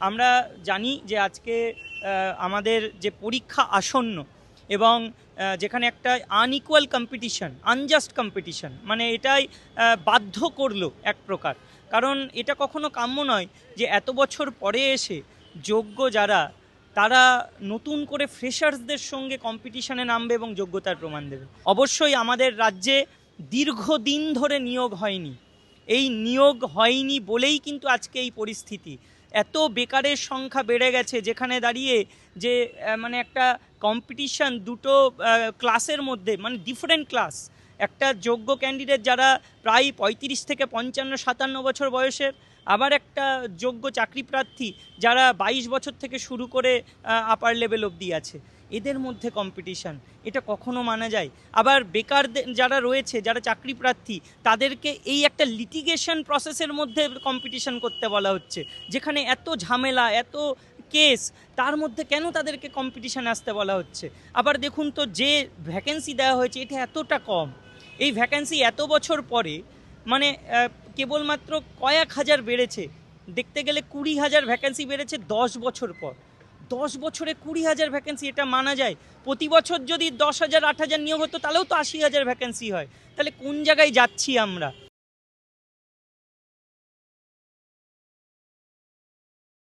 আমরা জানি যে আজকে আমাদের যে পরীক্ষা আসন্ন এবং যেখানে একটা আনইকুয়াল কম্পিটিশন, আনজাস্ট কম্পিটিশন, মানে এটাই বাধ্য করলো এক প্রকার। কারণ এটা কখনো কাম্য নয় যে এত বছর পরে এসে যোগ্য যারা, তারা নতুন করে ফ্রেশার্সদের সঙ্গে কম্পিটিশনে নামবে এবং যোগ্যতার প্রমাণ দেবে। অবশ্যই আমাদের রাজ্যে দীর্ঘদিন ধরে নিয়োগ হয়নি, এই নিয়োগ হয়নি বলেই কিন্তু আজকে এই পরিস্থিতি। এত বেকারের সংখ্যা বেড়ে গেছে, যেখানে দাঁড়িয়ে যে মানে একটা কম্পিটিশন দুটো ক্লাসের মধ্যে, মানে ডিফারেন্ট ক্লাস। একটা যোগ্য ক্যান্ডিডেট যারা প্রায় 35 থেকে 55-57 বছর বয়সের, আবার একটা যোগ্য চাকরি প্রার্থী যারা 22 বছর থেকে শুরু করে আপার লেভেল অবধি আছে, এদের মধ্যে কম্পিটিশান, এটা কখনো মানা যায়? আবার বেকার যারা রয়েছে, যারা চাকরি প্রার্থী, তাদেরকে এই একটা লিটিগেশন প্রসেসের মধ্যে কম্পিটিশান করতে বলা হচ্ছে, যেখানে এত ঝামেলা, এত কেস, তার মধ্যে কেন তাদেরকে কম্পিটিশানে আসতে বলা হচ্ছে? আবার দেখুন তো, যে ভ্যাকেন্সি দেওয়া হয়েছে এটা এতটা কম, এই ভ্যাকেন্সি এত বছর পরে, মানে কেবলমাত্র কয়েক হাজার বেড়েছে, দেখতে গেলে 20,000 ভ্যাকেন্সি বেড়েছে 10 বছর পর। 10 বছরে 20,000 ভ্যাকেন্সি, এটা মানা যায়? প্রতি বছর যদি 10,000 8,000 নিয়োগ হতো, তাহলেও তো 80,000 ভ্যাকেন্সি হয়। তাহলে কোন জায়গায় যাচ্ছি আমরা?